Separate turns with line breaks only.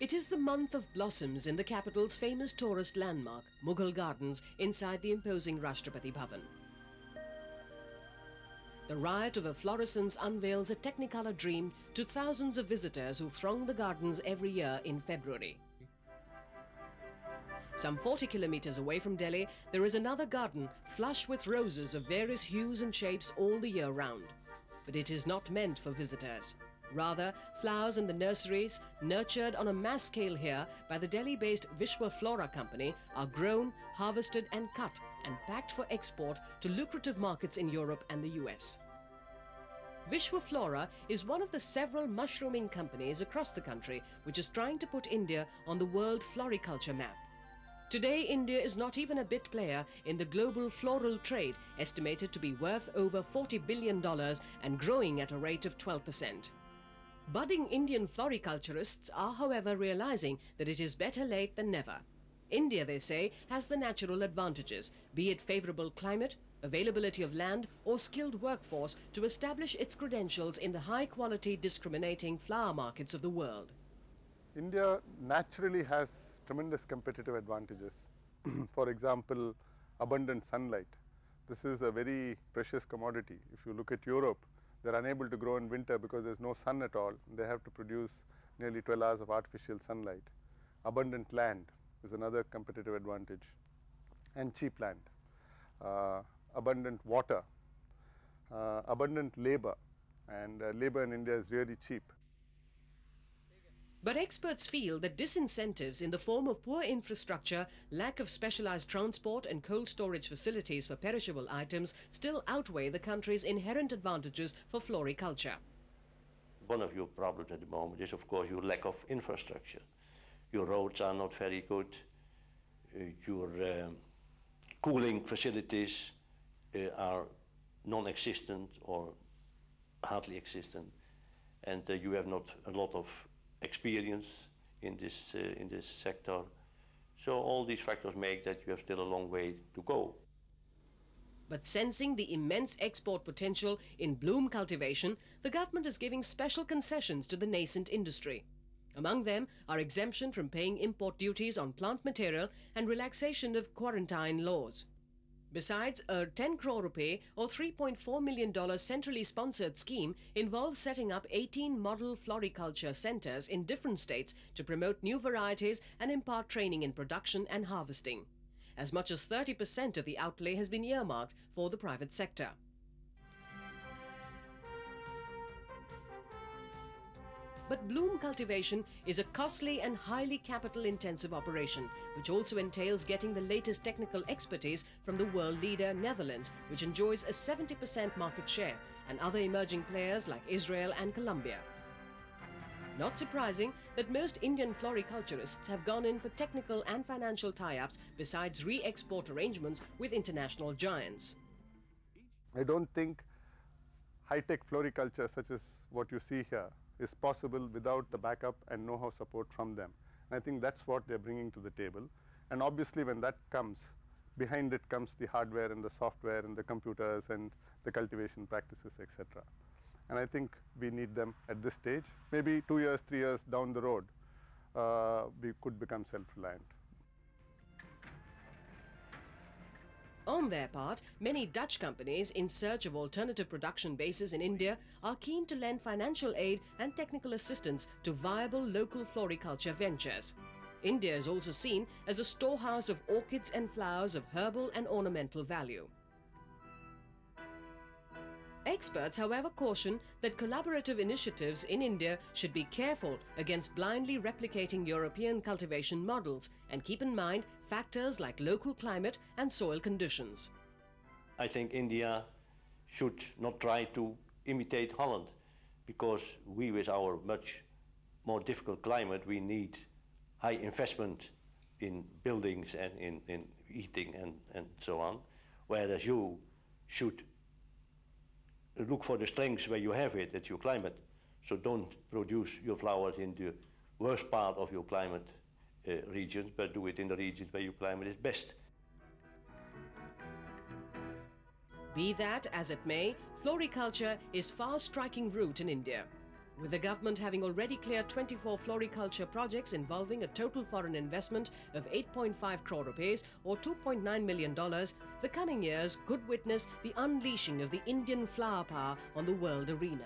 It is the month of blossoms in the capital's famous tourist landmark, Mughal Gardens, inside the imposing Rashtrapati Bhavan. The riot of efflorescence unveils a technicolor dream to thousands of visitors who throng the gardens every year in February. Some 40 kilometers away from Delhi, there is another garden flush with roses of various hues and shapes all the year round. But it is not meant for visitors. Rather, flowers in the nurseries, nurtured on a mass scale here by the Delhi-based Vishwa flora company, are grown, harvested and cut and packed for export to lucrative markets in Europe and the US. Vishwa Flora is one of the several mushrooming companies across the country which is trying to put India on the world floriculture map. Today, India is not even a bit player in the global floral trade, estimated to be worth over $40 billion and growing at a rate of 12%. Budding Indian floriculturists are, however, realizing that it is better late than never. India, they say, has the natural advantages, be it favorable climate, availability of land or skilled workforce to establish its credentials in the high-quality discriminating flower markets of the world.
India naturally has tremendous competitive advantages. For example, abundant sunlight. This is a very precious commodity. If you look at Europe, they are unable to grow in winter because there is no sun at all. They have to produce nearly 12 hours of artificial sunlight. Abundant land is another competitive advantage, and cheap land. Abundant water, abundant labor, and labor in India is really cheap.
But experts feel that disincentives in the form of poor infrastructure, lack of specialized transport and cold storage facilities for perishable items still outweigh the country's inherent advantages for floriculture.
One of your problems at the moment is, of course, your lack of infrastructure. Your roads are not very good, your cooling facilities are non-existent or hardly existent, and you have not a lot of experience in this sector. So all these factors make that you have still a long way to go.
But sensing the immense export potential in bloom cultivation, the government is giving special concessions to the nascent industry. Among them are exemption from paying import duties on plant material and relaxation of quarantine laws. Besides, a 10 crore rupee or $3.4 million centrally sponsored scheme involves setting up 18 model floriculture centers in different states to promote new varieties and impart training in production and harvesting. As much as 30% of the outlay has been earmarked for the private sector. But bloom cultivation is a costly and highly capital-intensive operation, which also entails getting the latest technical expertise from the world leader Netherlands, which enjoys a 70% market share, and other emerging players like Israel and Colombia. Not surprising that most Indian floriculturists have gone in for technical and financial tie-ups besides re-export arrangements with international giants.
I don't think high-tech floriculture such as what you see here is possible without the backup and know-how support from them. And I think that's what they're bringing to the table. And obviously when that comes, behind it comes the hardware and the software and the computers and the cultivation practices, etc. And I think we need them at this stage. Maybe 2 years, 3 years down the road, we could become self-reliant.
On their part, many Dutch companies in search of alternative production bases in India are keen to lend financial aid and technical assistance to viable local floriculture ventures. India is also seen as a storehouse of orchids and flowers of herbal and ornamental value. Experts, however, caution that collaborative initiatives in India should be careful against blindly replicating European cultivation models and keep in mind factors like local climate and soil conditions.
I think India should not try to imitate Holland, because we, with our much more difficult climate, we need high investment in buildings and in heating and so on, whereas you should look for the strengths where you have it, at your climate. So don't produce your flowers in the worst part of your climate regions, but do it in the regions where your climate is best.
Be that as it may, floriculture is far striking root in India. With the government having already cleared 24 floriculture projects involving a total foreign investment of 8.5 crore rupees or $2.9 million, the coming years could witness the unleashing of the Indian flower power on the world arena.